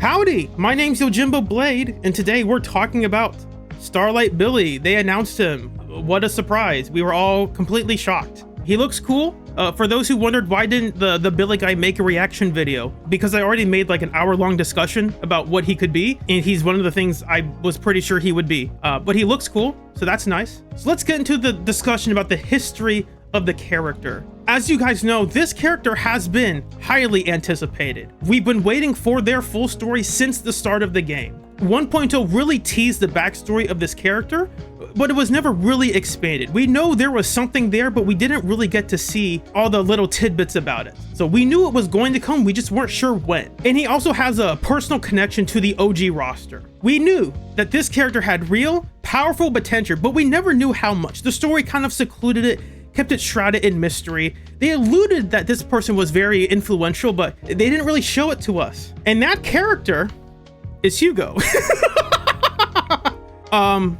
Howdy, my name's Yojimbo Blade, and today we're talking about Starlight Billy. They announced him. What a surprise. We were all completely shocked. He looks cool. For those who wondered why didn't the Billy guy make a reaction video, because I already made like an hour-long discussion about what he could be, and he's one of the things I was pretty sure he would be. But he looks cool, so that's nice. So let's get into the discussion about the history of the character. As you guys know, this character has been highly anticipated. We've been waiting for their full story since the start of the game. 1.0 really teased the backstory of this character, but it was never really expanded. We know there was something there, but we didn't really get to see all the little tidbits about it. So we knew it was going to come, we just weren't sure when. And he also has a personal connection to the OG roster. We knew that this character had real, powerful potential, but we never knew how much. The story kind of secluded it, kept it shrouded in mystery. They alluded that this person was very influential, but they didn't really show it to us. And that character is Hugo.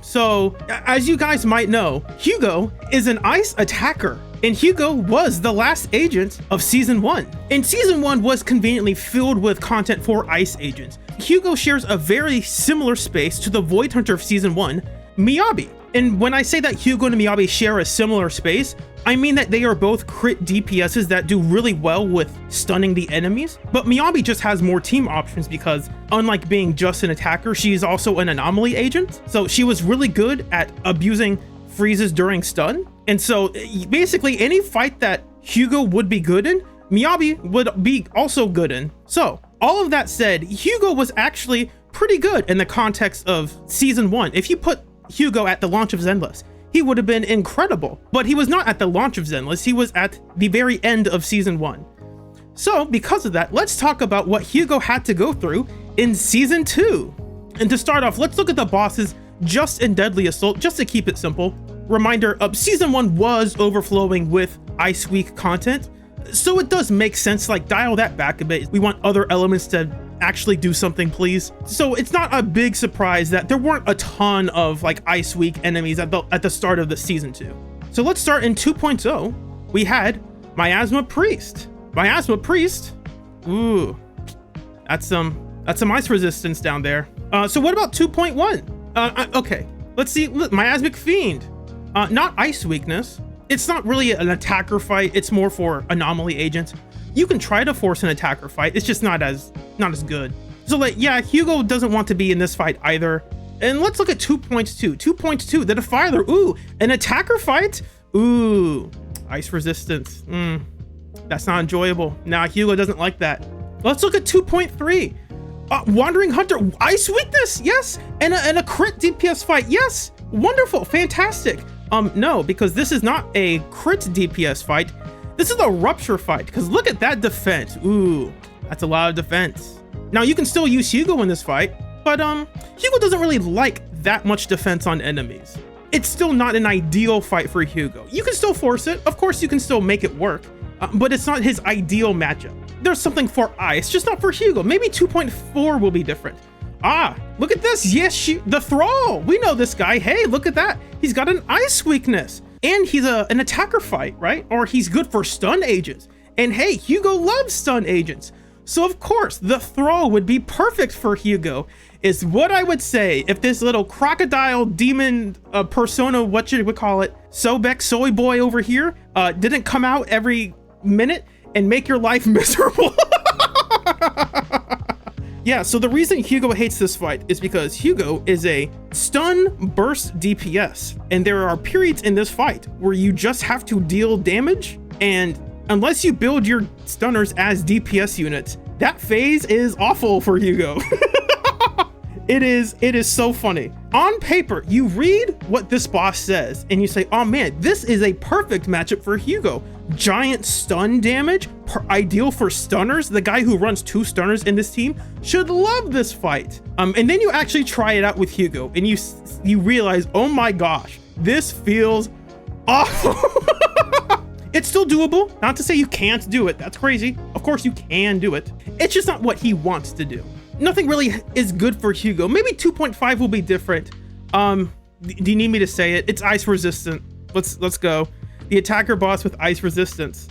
So as you guys might know, Hugo is an ice attacker, and Hugo was the last agent of season 1. And season 1 was conveniently filled with content for ice agents. Hugo shares a very similar space to the Void Hunter of season 1, Miyabi. And when I say that Hugo and Miyabi share a similar space, I mean that they are both crit DPSs that do really well with stunning the enemies, but Miyabi just has more team options because unlike being just an attacker, she's also an anomaly agent. So she was really good at abusing freezes during stun. And so basically any fight that Hugo would be good in, Miyabi would be also good in. So all of that said, Hugo was actually pretty good in the context of season 1. If you put Hugo at the launch of Zenless, he would have been incredible, but he was not at the launch of Zenless, he was at the very end of season 1. So because of that, let's talk about what Hugo had to go through in season 2. And to start off, let's look at the bosses just in Deadly Assault, just to keep it simple. Reminder, season 1 was overflowing with Ice Week content, so it does make sense, like dial that back a bit. We want other elements to actually do something, please. So it's not a big surprise that there weren't a ton of like Ice Week enemies at the start of the season 2. So let's start in 2.0. We had Miasma Priest. Miasma Priest, ooh, that's some ice resistance down there. So what about 2.1? Okay, let's see. Miasmic Fiend, not ice weakness. It's not really an attacker fight. It's more for anomaly agents. You can try to force an attacker fight. It's just not as good. So like, yeah, Hugo doesn't want to be in this fight either. And let's look at 2.2. 2.2, the Defiler. Ooh, an attacker fight. Ooh, ice resistance. That's not enjoyable. Nah, Hugo doesn't like that. Let's look at 2.3. Wandering Hunter, ice weakness. Yes, and a crit DPS fight. Yes, wonderful, fantastic. No, because this is not a crit DPS fight. This is a rupture fight, because look at that defense. Ooh, that's a lot of defense. Now you can still use Hugo in this fight, but Hugo doesn't really like that much defense on enemies. It's still not an ideal fight for Hugo. You can still force it. Of course, you can still make it work, but it's not his ideal matchup. There's something for ice, just not for Hugo. Maybe 2.4 will be different. Ah, look at this. Yes, the Thrall. We know this guy. Hey, look at that. He's got an ice weakness. And he's an attacker fight, right? Or he's good for stun agents. And hey, Hugo loves stun agents. So of course, the Thrall would be perfect for Hugo, is what I would say if this little crocodile demon persona, what you would call it, Sobek soy boy over here, didn't come out every minute and make your life miserable. Yeah, so the reason Hugo hates this fight is because Hugo is a stun burst DPS, and there are periods in this fight where you just have to deal damage, and unless you build your stunners as DPS units, that phase is awful for Hugo. It is so funny. On paper, you read what this boss says and you say, oh man, this is a perfect matchup for Hugo. Giant stun damage, ideal for stunners. The guy who runs 2 stunners in this team should love this fight. And then you actually try it out with Hugo and you realize, oh my gosh, this feels awful. It's still doable. Not to say you can't do it. That's crazy. Of course you can do it. It's just not what he wants to do. Nothing really is good for Hugo. Maybe 2.5 will be different. Do you need me to say it? It's ice resistant. Let's go. The attacker boss with ice resistance.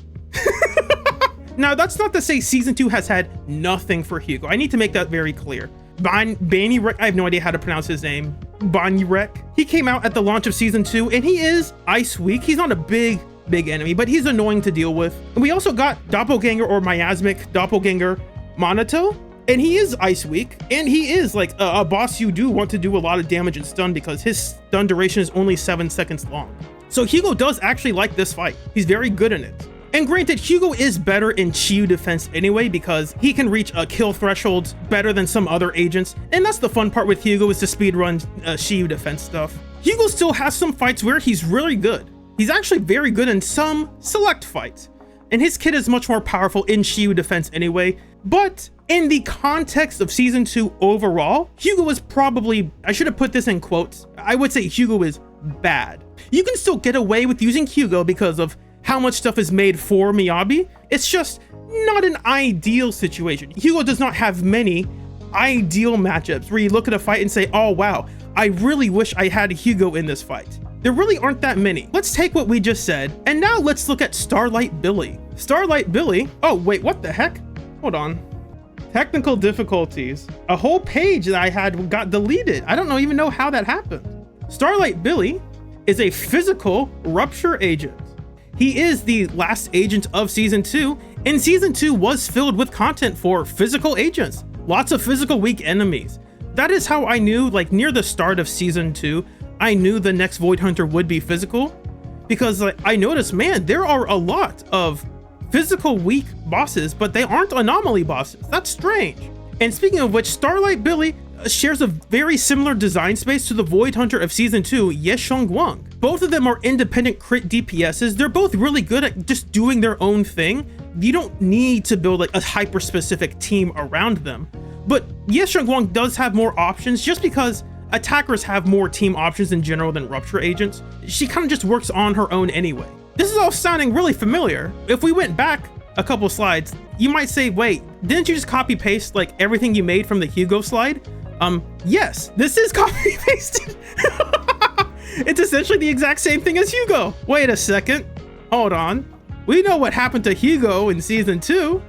Now, that's not to say season 2 has had nothing for Hugo. I need to make that very clear. Banyrek, I have no idea how to pronounce his name. Banyrek. He came out at the launch of season 2, and he is ice weak. He's not a big enemy, but he's annoying to deal with. And we also got Doppelganger or Miasmic Doppelganger Monato, and he is ice weak, and he is like a boss you do want to do a lot of damage and stun because his stun duration is only 7 seconds long. So Hugo does actually like this fight. He's very good in it. And granted, Hugo is better in Chiyu defense anyway because he can reach a kill threshold better than some other agents, and that's the fun part with Hugo, is to speedrun Chiyu defense stuff. Hugo still has some fights where he's really good. He's actually very good in some select fights, and his kit is much more powerful in Chiyu defense anyway, but in the context of season 2 overall, Hugo is probably, I should have put this in quotes, I would say Hugo is bad. You can still get away with using Hugo because of how much stuff is made for Miyabi. It's just not an ideal situation. Hugo does not have many ideal matchups where you look at a fight and say, oh wow, I really wish I had Hugo in this fight. There really aren't that many. Let's take what we just said, and now let's look at Starlight Billy. Starlight Billy, oh wait, what the heck? Hold on. Technical difficulties. A whole page that I had got deleted. I don't even know how that happened. Starlight Billy is a physical rupture agent. He is the last agent of season 2, and season 2 was filled with content for physical agents. Lots of physical weak enemies. That is how I knew, like near the start of season 2, I knew the next Void Hunter would be physical, because like, I noticed, man, there are a lot of physical weak bosses, but they aren't anomaly bosses. That's strange. And speaking of which, Starlight Billy shares a very similar design space to the Void Hunter of season 2, Yeshongguang. Both of them are independent crit DPSs. They're both really good at just doing their own thing. You don't need to build like a hyper specific team around them. But Yeshongguang does have more options just because attackers have more team options in general than Rupture agents. She kind of just works on her own anyway. This is all sounding really familiar. If we went back a couple slides, you might say, wait, didn't you just copy paste like everything you made from the Hugo slide? Yes, this is copy pasted. It's essentially the exact same thing as Hugo. Wait a second, hold on. We know what happened to Hugo in season 2.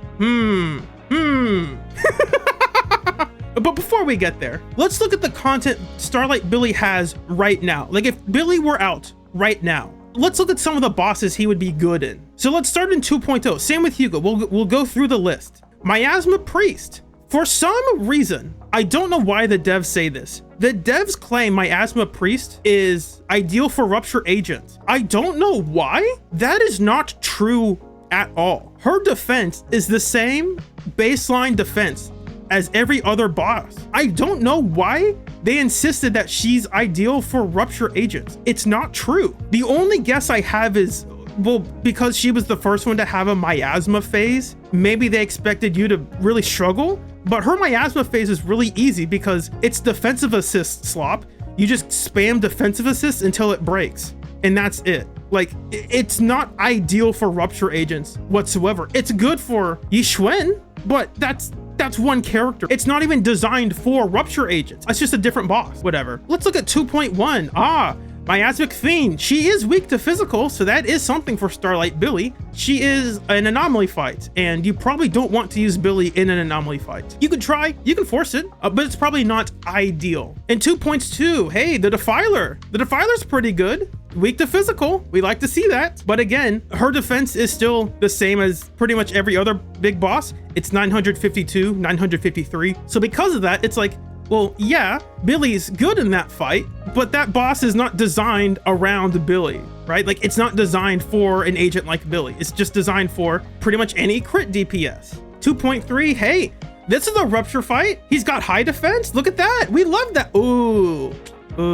But before we get there, let's look at the content Starlight Billy has right now. Like if Billy were out right now, let's look at some of the bosses he would be good in. So let's start in 2.0. Same with Hugo. We'll go through the list. Miasma Priest. For some reason, I don't know why the devs say this. The devs claim Miasma Priest is ideal for Rupture agents. I don't know why. That is not true at all. Her defense is the same baseline defense as every other boss. I don't know why they insisted that she's ideal for Rupture agents. It's not true. The only guess I have is, well, because she was the first one to have a miasma phase, maybe they expected you to really struggle, but her miasma phase is really easy because it's defensive assist slop. You just spam defensive assist until it breaks, and that's it. Like, it's not ideal for Rupture agents whatsoever. It's good for Yixuan, but that's one character. It's not even designed for Rupture agents. It's just a different boss, whatever. Let's look at 2.1. Miasmic Fiend. She is weak to physical, so that is something for Starlight Billy. She is an anomaly fight, and you probably don't want to use Billy in an anomaly fight. You could try, you can force it, but it's probably not ideal. And 2.2, hey, the Defiler. The Defiler's pretty good. Weak to physical, we like to see that. But again, her defense is still the same as pretty much every other big boss. It's 952, 953. So because of that, it's like, well, yeah, Billy's good in that fight, but that boss is not designed around Billy, right? Like, it's not designed for an agent like Billy. It's just designed for pretty much any crit DPS. 2.3, hey, this is a Rupture fight. He's got high defense. Look at that. We love that. Ooh,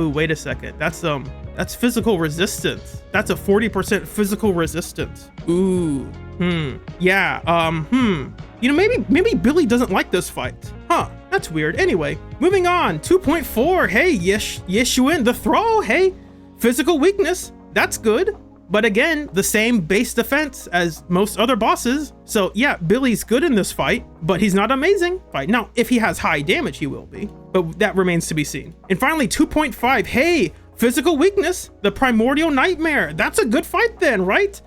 wait a second. That's physical resistance. That's a 40% physical resistance. Ooh, yeah, you know, maybe Billy doesn't like this fight. Huh, that's weird. Anyway, moving on. 2.4, hey, Yixuan, the Thrall, hey, physical weakness, that's good. But again, the same base defense as most other bosses. So yeah, Billy's good in this fight, but he's not amazing. Now, if he has high damage, he will be, but that remains to be seen. And finally, 2.5, hey, physical weakness, the Primordial Nightmare. That's a good fight then, right?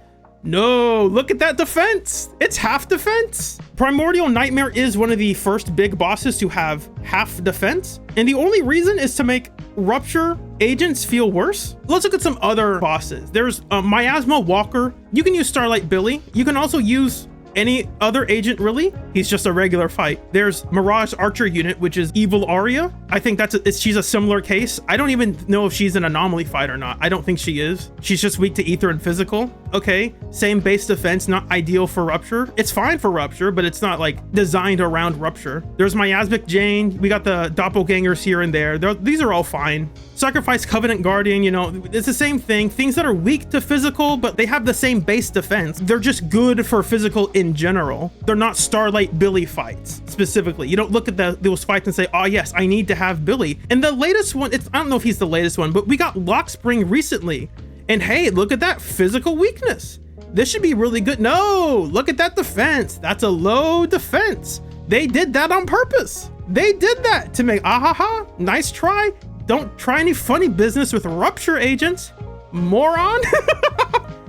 No, look at that defense. It's half defense. Primordial Nightmare is one of the first big bosses to have half defense, and the only reason is to make Rupture agents feel worse. Let's look at some other bosses. There's Miasma Walker. You can use Starlight Billy. You can also use any other agent, really. He's just a regular fight. There's Mirage Archer unit, which is Evil Aria. I think she's a similar case. I don't even know if she's an anomaly fight or not. I don't think she is. She's just weak to ether and physical. Okay, same base defense, not ideal for Rupture. It's fine for Rupture, but it's not like designed around Rupture. There's Miasmic Jane. We got the doppelgangers here and there. These are all fine. Sacrifice Covenant Guardian, you know, it's the same thing. Things that are weak to physical, but they have the same base defense. They're just good for physical in general. They're not Starlight Billy fights specifically. You don't look at those fights and say, oh yes, I need to have Billy. And the latest one, I don't know if he's the latest one, but we got Lockspring recently. And hey, look at that physical weakness. This should be really good. No, look at that defense. That's a low defense. They did that on purpose. They did that to make, nice try. Don't try any funny business with Rupture agents, moron.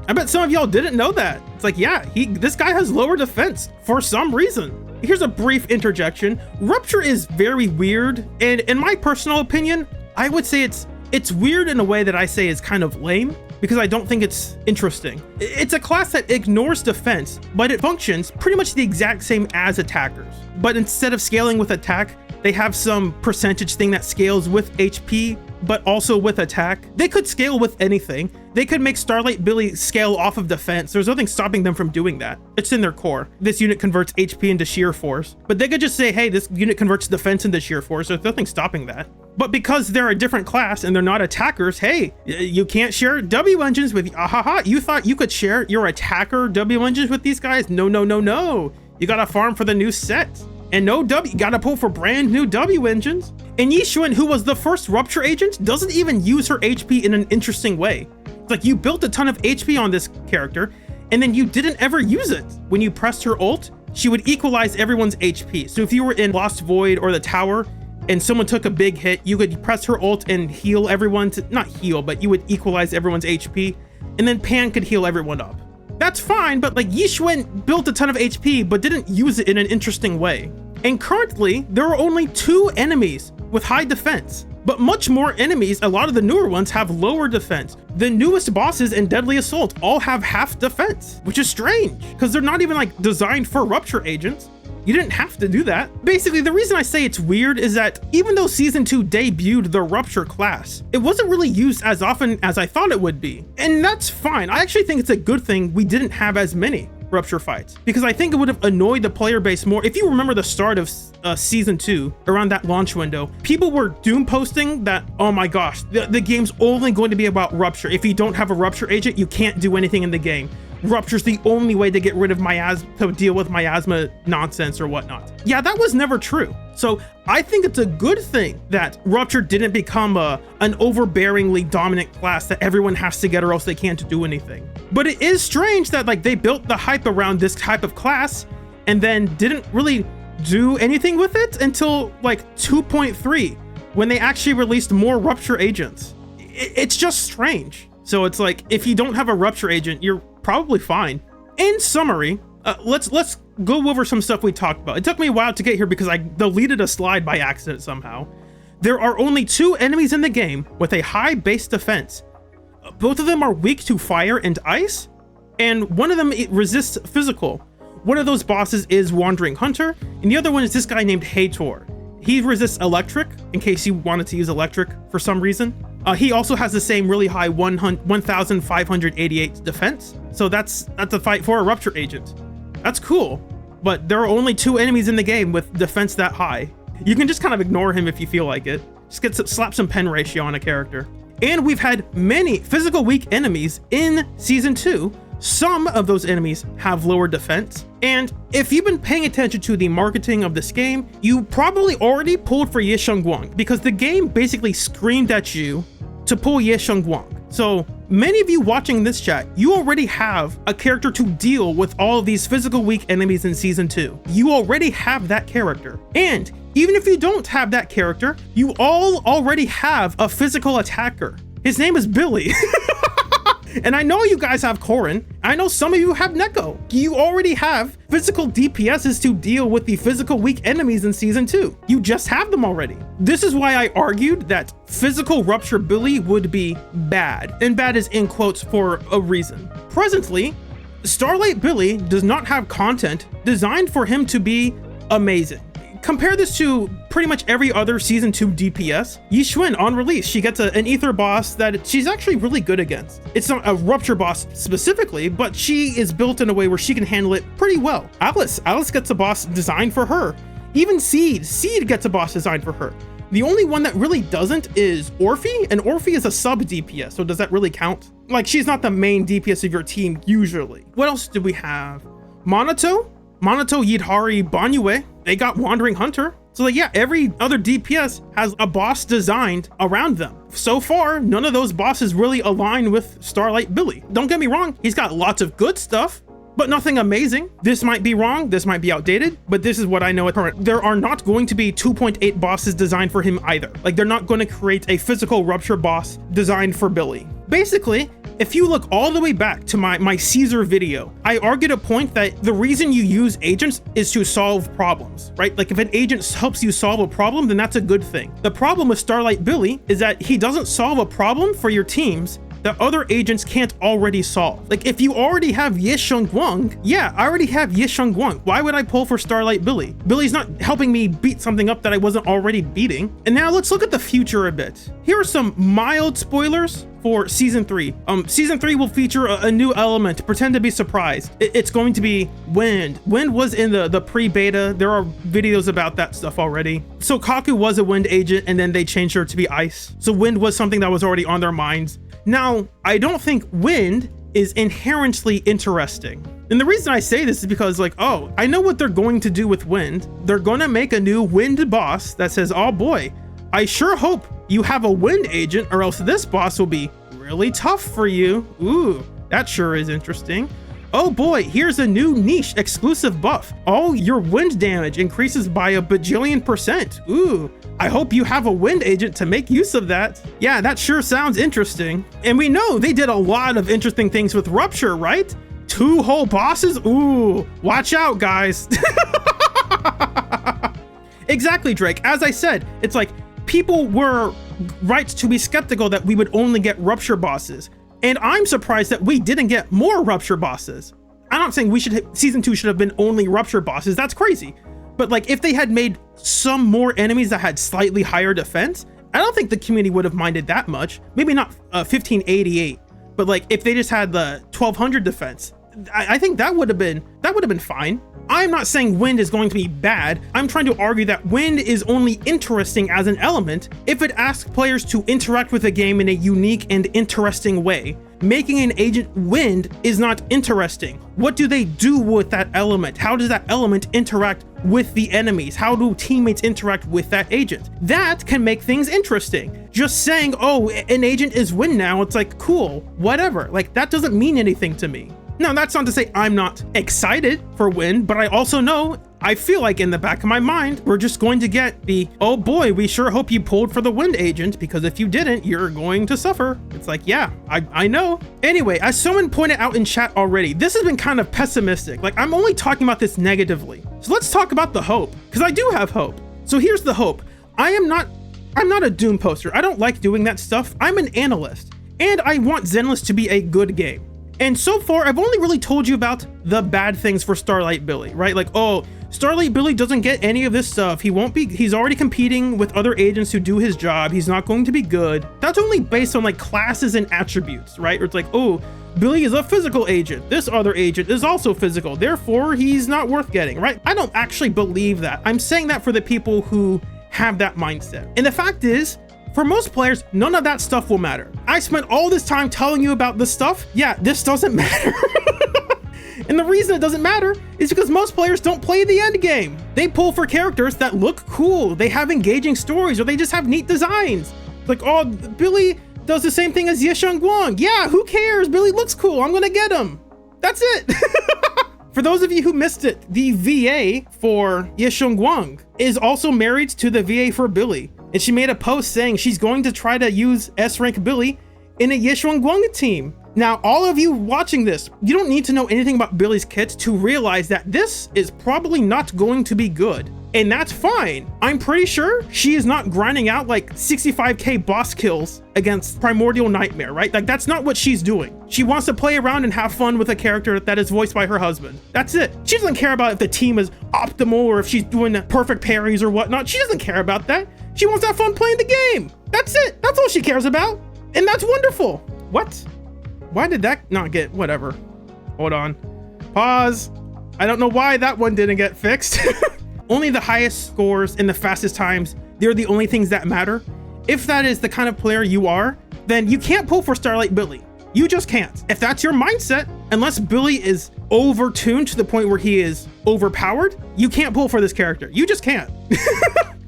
I bet some of y'all didn't know that. It's like, yeah, this guy has lower defense for some reason. Here's a brief interjection. Rupture is very weird, and in my personal opinion, I would say it's weird in a way that I say is kind of lame, because I don't think it's interesting. It's a class that ignores defense, but it functions pretty much the exact same as attackers. But instead of scaling with attack, they have some percentage thing that scales with HP, but also with attack. They could scale with anything. They could make Starlight Billy scale off of defense. There's nothing stopping them from doing that. It's in their core. This unit converts HP into sheer force, but they could just say, hey, this unit converts defense into sheer force. There's nothing stopping that. But because they're a different class and they're not attackers, hey, you can't share W engines with, you thought you could share your attacker W engines with these guys? No, no, no, no. You gotta farm for the new set. And no W, you gotta pull for brand new W engines. And Yixuan, who was the first Rupture agent, doesn't even use her HP in an interesting way. It's like you built a ton of HP on this character, and then you didn't ever use it. When you pressed her ult, she would equalize everyone's HP. So if you were in Lost Void or the tower, and someone took a big hit, you could press her ult and heal everyone to, not heal, but you would equalize everyone's HP, and then Pan could heal everyone up. That's fine, but like Yixuan built a ton of HP, but didn't use it in an interesting way. And currently, there are only 2 enemies with high defense, but much more enemies, a lot of the newer ones, have lower defense. The newest bosses in Deadly Assault all have half defense, which is strange, because they're not even like designed for Rupture agents. You didn't have to do that. Basically, the reason I say it's weird is that even though Season 2 debuted the Rupture class, it wasn't really used as often as I thought it would be. And that's fine. I actually think it's a good thing we didn't have as many Rupture fights, because I think it would have annoyed the player base more. If you remember the start of Season 2, around that launch window, people were doom posting that, oh my gosh, the game's only going to be about Rupture. If you don't have a Rupture agent, you can't do anything in the game. Rupture's the only way to get rid of to deal with miasma nonsense or whatnot. Yeah, that was never true. So I think it's a good thing that Rupture didn't become an overbearingly dominant class that everyone has to get or else they can't do anything. But it is strange that like they built the hype around this type of class and then didn't really do anything with it until like 2.3, when they actually released more Rupture agents. It's just strange. So it's like, if you don't have a Rupture agent, you're probably fine. In summary, let's go over some stuff we talked about. It took me a while to get here because I deleted a slide by accident somehow. There are only 2 enemies in the game with a high base defense. Both of them are weak to fire and ice, and one of them resists physical. One of those bosses is Wandering Hunter, and the other one is this guy named Hator. He resists electric, in case you wanted to use electric for some reason. He also has the same really high 1,588 defense. So that's a fight for a Rupture agent. That's cool, but there are only 2 enemies in the game with defense that high. You can just kind of ignore him if you feel like it. Just slap some pen ratio on a character. And we've had many physical weak enemies in Season 2. Some of those enemies have lower defense. And if you've been paying attention to the marketing of this game, you probably already pulled for Ye Shengguang, because the game basically screamed at you to pull Ye Shengguang. So many of you watching this chat, you already have a character to deal with all of these physical weak enemies in Season 2. You already have that character. And even if you don't have that character, you all already have a physical attacker. His name is Billy. And I know you guys have Corrin. I know some of you have Neko. You already have physical DPSs to deal with the physical weak enemies in season 2. You just have them already. This is why I argued that physical Rupture Billy would be bad. And bad is in quotes for a reason. Presently, Starlight Billy does not have content designed for him to be amazing. Compare this to pretty much every other season 2 DPS. Yi Xuan on release, she gets an ether boss that she's actually really good against. It's not a Rupture boss specifically, but she is built in a way where she can handle it pretty well. Alice gets a boss designed for her. Even Seed gets a boss designed for her. The only one that really doesn't is Orphe, and Orphe is a sub DPS, so does that really count? Like, she's not the main DPS of your team usually. What else do we have? Monato, Yidhari, Banyue, they got Wandering Hunter. So like, yeah, every other DPS has a boss designed around them. So far, none of those bosses really align with Starlight Billy. Don't get me wrong, he's got lots of good stuff, but nothing amazing. This might be wrong, this might be outdated, but this is what I know at current. There are not going to be 2.8 bosses designed for him either. Like, they're not going to create a physical Rupture boss designed for Billy. Basically, if you look all the way back to my Caesar video, I argued a point that the reason you use agents is to solve problems, right? Like, if an agent helps you solve a problem, then that's a good thing. The problem with Starlight Billy is that he doesn't solve a problem for your teams that other agents can't already solve. Like, if you already have Ye Shengguang, yeah, I already have Ye Shengguang. Why would I pull for Starlight Billy? Billy's not helping me beat something up that I wasn't already beating. And now let's look at the future a bit. Here are some mild spoilers for season 3. Season 3 will feature a new element. Pretend to be surprised. It's going to be wind. Wind was in the pre-beta. There are videos about that stuff already. So Kaku was a wind agent, and then they changed her to be ice. So wind was something that was already on their minds. Now, I don't think wind is inherently interesting. And the reason I say this is because, like, oh, I know what they're going to do with wind. They're going to make a new wind boss that says, oh boy, I sure hope you have a wind agent, or else this boss will be really tough for you. Ooh, that sure is interesting. Oh boy, here's a new niche exclusive buff. Oh, your wind damage increases by a bajillion%. Ooh, I hope you have a wind agent to make use of that. Yeah, that sure sounds interesting. And we know they did a lot of interesting things with Rupture, right? 2 whole bosses? Ooh, watch out, guys. Exactly, Drake. As I said, it's like people were right to be skeptical that we would only get Rupture bosses. And I'm surprised that we didn't get more Rupture bosses. I'm not saying season 2 should have been only Rupture bosses. That's crazy. But like, if they had made some more enemies that had slightly higher defense, I don't think the community would have minded that much. Maybe not 1588, but like if they just had the 1200 defense, I think that would have been fine. I'm not saying wind is going to be bad. I'm trying to argue that wind is only interesting as an element if it asks players to interact with the game in a unique and interesting way. Making an agent wind is not interesting. What do they do with that element? How does that element interact with the enemies? How do teammates interact with that agent? That can make things interesting. Just saying, oh, an agent is wind now, it's like, cool, whatever. Like, that doesn't mean anything to me. Now, that's not to say I'm not excited for wind, but I also know, I feel like in the back of my mind, we're just going to get the, oh boy, we sure hope you pulled for the wind agent, because if you didn't, you're going to suffer. It's like, yeah, I know. Anyway, as someone pointed out in chat already, this has been kind of pessimistic. Like, I'm only talking about this negatively. So let's talk about the hope, because I do have hope. So here's the hope. I'm not a doom poster. I don't like doing that stuff. I'm an analyst, and I want Zenless to be a good game. And so far, I've only really told you about the bad things for Starlight Billy, right? Like, oh, Starlight Billy doesn't get any of this stuff. He's already competing with other agents who do his job. He's not going to be good. That's only based on like classes and attributes, right? Or it's like, oh, Billy is a physical agent. This other agent is also physical. Therefore, he's not worth getting, right? I don't actually believe that. I'm saying that for the people who have that mindset. And the fact is, for most players, none of that stuff will matter. I spent all this time telling you about this stuff. Yeah, this doesn't matter. And the reason it doesn't matter is because most players don't play the end game. They pull for characters that look cool, they have engaging stories, or they just have neat designs. Like, oh, Billy does the same thing as Ye Shengguang. Yeah, who cares? Billy looks cool, I'm gonna get him. That's it. For those of you who missed it, the VA for Ye Shengguang is also married to the VA for Billy. And she made a post saying she's going to try to use S-Rank Billy in a Ye Shengguang team. Now, all of you watching this, you don't need to know anything about Billy's kit to realize that this is probably not going to be good. And that's fine. I'm pretty sure she is not grinding out like 65k boss kills against Primordial Nightmare, right? Like, that's not what she's doing. She wants to play around and have fun with a character that is voiced by her husband. That's it. She doesn't care about if the team is optimal or if she's doing the perfect parries or whatnot. She doesn't care about that. She wants to have fun playing the game. That's it. That's all she cares about. And that's wonderful. What? Why did that not get, whatever. Hold on. Pause. I don't know why that one didn't get fixed. Only the highest scores and the fastest times, they're the only things that matter. If that is the kind of player you are, then you can't pull for Starlight Billy. You just can't. If that's your mindset, unless Billy is overtuned to the point where he is overpowered, you can't pull for this character. You just can't.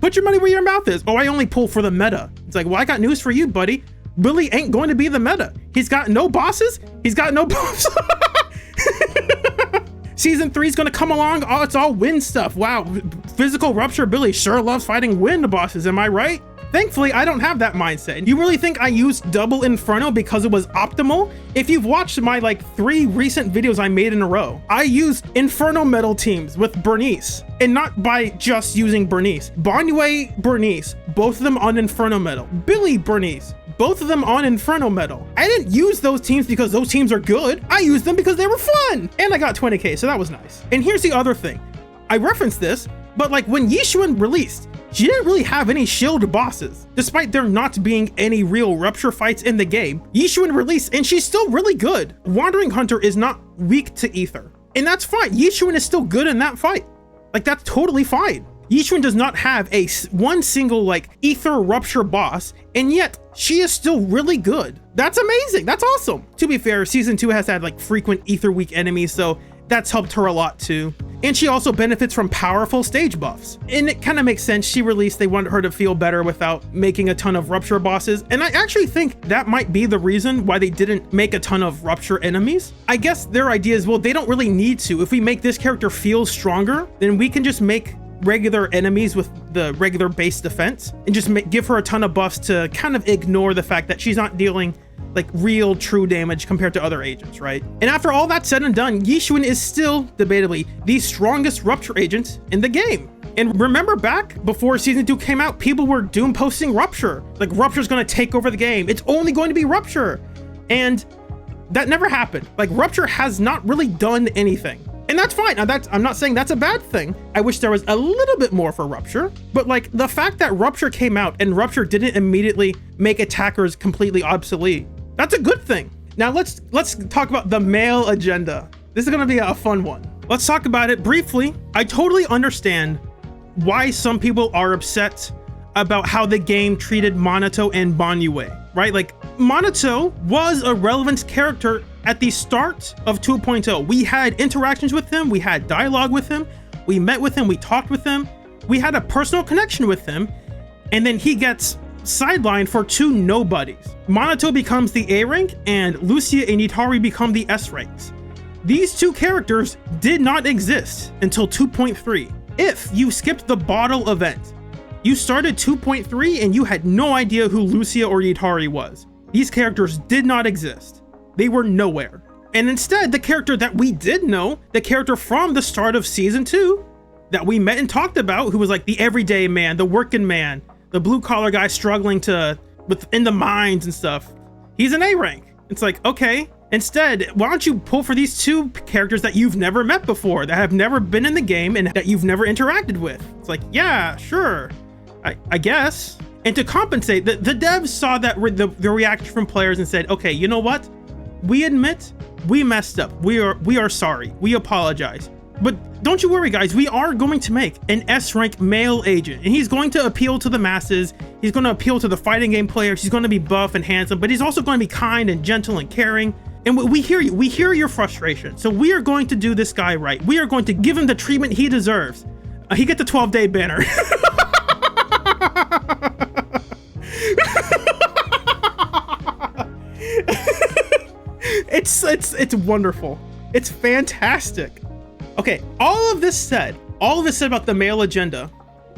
Put your money where your mouth is. Oh, I only pull for the meta. It's like, well, I got news for you, buddy. Billy ain't going to be the meta. He's got no bosses. He's got no buffs. Season 3 is going to come along. Oh, it's all wind stuff. Wow. Physical Rupture Billy sure loves fighting wind bosses. Am I right? Thankfully, I don't have that mindset. You really think I used double Inferno because it was optimal? If you've watched my like 3 recent videos I made in a row, I used Inferno Metal teams with Bernice, and not by just using Bernice. Banyue, Bernice, both of them on Inferno Metal. Billy, Bernice, both of them on Inferno Metal. I didn't use those teams because those teams are good. I used them because they were fun. And I got 20k, so that was nice. And here's the other thing. I referenced this, but like when Yishuan released, she didn't really have any shield bosses, despite there not being any real Rupture fights in the game. Yishuan released, and she's still really good. Wandering Hunter is not weak to Ether, and that's fine. Yishuan is still good in that fight. Like, that's totally fine. Yishuan does not have one single like Ether Rupture boss, and yet she is still really good. That's amazing. That's awesome. To be fair, season 2 has had like frequent Ether weak enemies, so that's helped her a lot too. And she also benefits from powerful stage buffs. And it kind of makes sense. She released, they wanted her to feel better without making a ton of Rupture bosses. And I actually think that might be the reason why they didn't make a ton of Rupture enemies. I guess their idea is, well, they don't really need to. If we make this character feel stronger, then we can just make regular enemies with the regular base defense and just give her a ton of buffs to kind of ignore the fact that she's not dealing like real true damage compared to other agents, right? And after all that's said and done, Yishuan is still debatably the strongest Rupture agent in the game. And remember back before season 2 came out, people were doom posting Rupture. Like, Rupture's gonna take over the game. It's only going to be Rupture. And that never happened. Like, Rupture has not really done anything. And that's fine. Now, I'm not saying that's a bad thing. I wish there was a little bit more for Rupture, but like the fact that Rupture came out and Rupture didn't immediately make attackers completely obsolete, that's a good thing. Now let's talk about the male agenda. This is gonna be a fun one. Let's talk about it briefly. I totally understand why some people are upset about how the game treated Minato and Banyue, right? Like, Minato was a relevance character at the start of 2.0. We had interactions with him, we had dialogue with him, we met with him, we talked with him, we had a personal connection with him, and then he gets sidelined for 2 nobodies. Minato becomes the A rank, and Lucia and Itari become the S ranks. These 2 characters did not exist until 2.3. If you skipped the bottle event, you started 2.3 and you had no idea who Lucia or Itari was. These characters did not exist. They were nowhere. And instead, the character that we did know, the character from the start of season 2 that we met and talked about, who was like the everyday man, the working man, the blue collar guy struggling in the mines and stuff, he's an A rank. It's like, okay, instead, why don't you pull for these 2 characters that you've never met before, that have never been in the game and that you've never interacted with? It's like, yeah, sure, I guess. And to compensate, the devs saw that the reaction from players and said, okay, you know what? We admit we messed up. We are sorry. We apologize. But don't you worry, guys. We are going to make an S rank male agent, and he's going to appeal to the masses. He's going to appeal to the fighting game players. He's going to be buff and handsome, but he's also going to be kind and gentle and caring. And we hear you. We hear your frustration. So we are going to do this guy right. We are going to give him the treatment he deserves. He gets a 12-day banner. It's wonderful. It's fantastic. Okay, all of this said about the male agenda.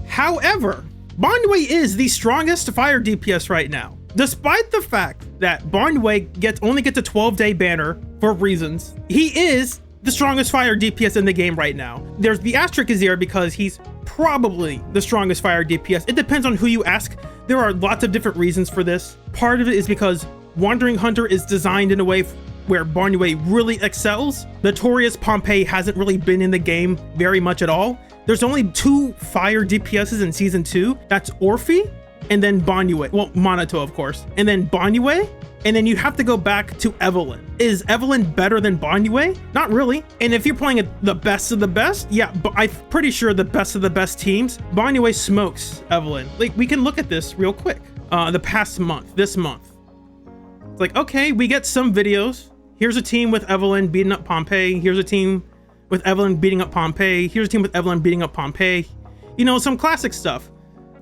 However, Banyue is the strongest fire DPS right now. Despite the fact that Barnway only gets a 12-day banner for reasons, he is the strongest fire DPS in the game right now. There's the asterisk is there because he's probably the strongest fire DPS. It depends on who you ask. There are lots of different reasons for this. Part of it is because Wandering Hunter is designed in a way where Barnway really excels. Notorious Pompeii hasn't really been in the game very much at all. There's only 2 fire DPSs in season 2. That's Orphe and then Barnway. Well, Monato, of course. And then Barnway. And then you have to go back to Evelyn. Is Evelyn better than Barnway? Not really. And if you're playing the best of the best, yeah, but I'm pretty sure the best of the best teams, Barnway smokes Evelyn. Like, we can look at this real quick. The past month, this month. It's like, okay, we get some videos. Here's a team with Evelyn beating up Pompeii. Here's a team with Evelyn beating up Pompeii. Here's a team with Evelyn beating up Pompeii. You know, some classic stuff.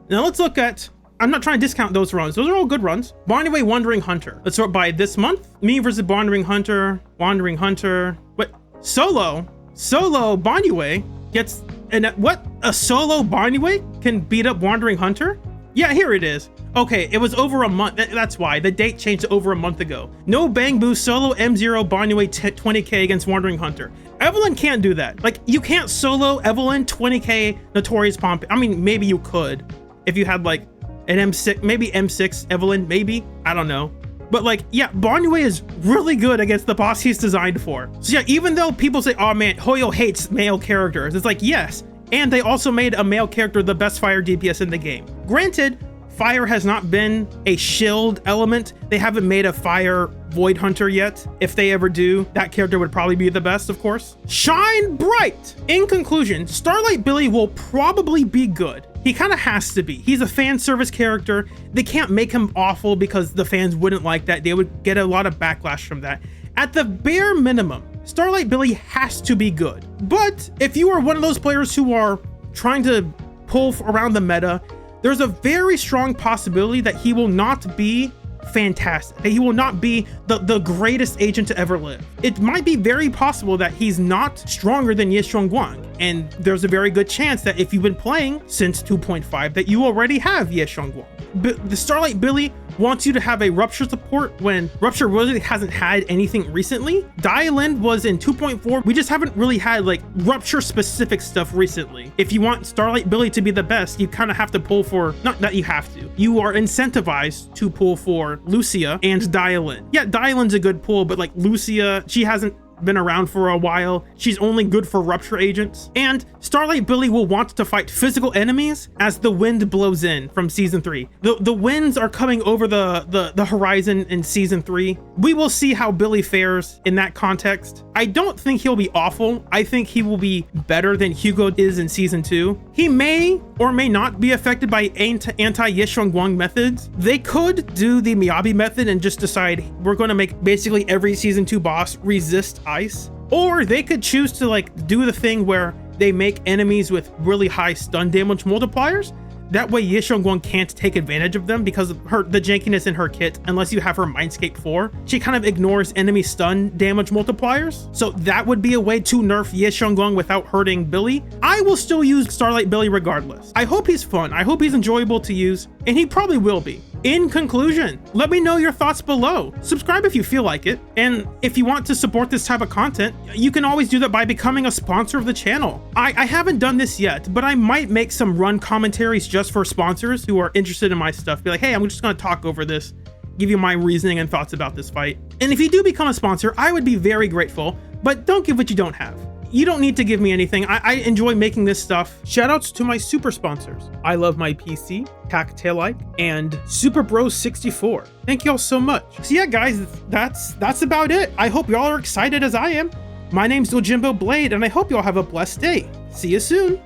Now let's look at, I'm not trying to discount those runs. Those are all good runs. Barnway, Wandering Hunter. Let's sort by this month. Me versus Wandering Hunter. Wandering Hunter. What? Solo Barnway gets, and what? A solo Barnway can beat up Wandering Hunter? Yeah, here it is. Okay, it was over a month. That's why the date changed to over a month ago. No Bang Boo solo M0 Barnway 20k against Wandering Hunter. Evelyn can't do that. Like, you can't solo Evelyn 20k Notorious Pompeii. I mean, maybe you could if you had like an M6, maybe M6 Evelyn, maybe, I don't know. But like, yeah, Barnway is really good against the boss he's designed for. So yeah, even though people say, oh man, Hoyo hates male characters, it's like, yes. And they also made a male character the best fire DPS in the game. Granted, fire has not been a shield element. They haven't made a fire Void Hunter yet. If they ever do, that character would probably be the best, of course. Shine Bright! In conclusion, Starlight Billy will probably be good. He kind of has to be. He's a fan service character. They can't make him awful because the fans wouldn't like that. They would get a lot of backlash from that. At the bare minimum, Starlight Billy has to be good. But if you are one of those players who are trying to pull around the meta, there's a very strong possibility that he will not be fantastic, that he will not be the greatest agent to ever live. It might be very possible that he's not stronger than Ye Xiongguang, and there's a very good chance that if you've been playing since 2.5 that you already have Ye Xiongguang. But the Starlight Billy wants you to have a Rupture support when Rupture really hasn't had anything recently. Dialin was in 2.4. We just haven't really had like Rupture specific stuff recently. If you want Starlight Billy to be the best, you kind of have to pull for, not that you have to, you are incentivized to pull for Lucia and Dialin. Yeah, Dialin's a good pull, but like Lucia, she hasn't been around for a while. She's only good for Rupture agents. And Starlight Billy will want to fight physical enemies as the wind blows in from season 3. The winds are coming over the horizon in season 3. We will see how Billy fares in that context. I don't think he'll be awful. I think he will be better than Hugo is in season 2. He may or may not be affected by anti-Ye Xiongguang methods. They could do the Miyabi method and just decide we're going to make basically every season 2 boss resist ice, or they could choose to like do the thing where they make enemies with really high stun damage multipliers. That way Ye Xiongguang can't take advantage of them because of the jankiness in her kit. Unless you have her Mindscape 4, she kind of ignores enemy stun damage multipliers. So that would be a way to nerf Ye Xiongguang without hurting Billy. I will still use Starlight Billy regardless. I hope he's fun. I hope he's enjoyable to use, and he probably will be. In conclusion, let me know your thoughts below. Subscribe if you feel like it. And if you want to support this type of content, you can always do that by becoming a sponsor of the channel. I haven't done this yet, but I might make some run commentaries just for sponsors who are interested in my stuff. Be like, hey, I'm just gonna talk over this, give you my reasoning and thoughts about this fight. And if you do become a sponsor, I would be very grateful, but don't give what you don't have. You don't need to give me anything. I enjoy making this stuff. Shoutouts to my super sponsors. I Love My PC, Tactailite, and SuperBros64. Thank y'all so much. So yeah, guys, that's about it. I hope y'all are excited as I am. My name's Yojimbo Blade, and I hope y'all have a blessed day. See you soon.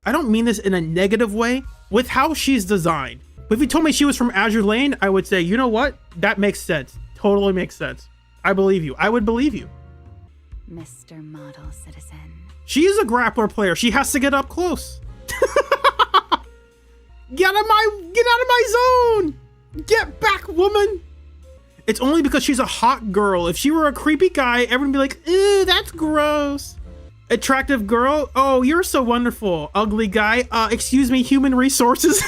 I don't mean this in a negative way with how she's designed. But if you told me she was from Azure Lane, I would say, you know what? That makes sense. Totally makes sense. I believe you. I would believe you. Mr. Model Citizen. She is a grappler player. She has to get up close. Get out of my zone. Get back, woman. It's only because she's a hot girl. If she were a creepy guy, everyone would be like, ew, that's gross. Attractive girl, oh, you're so wonderful. Ugly guy, excuse me, human resources.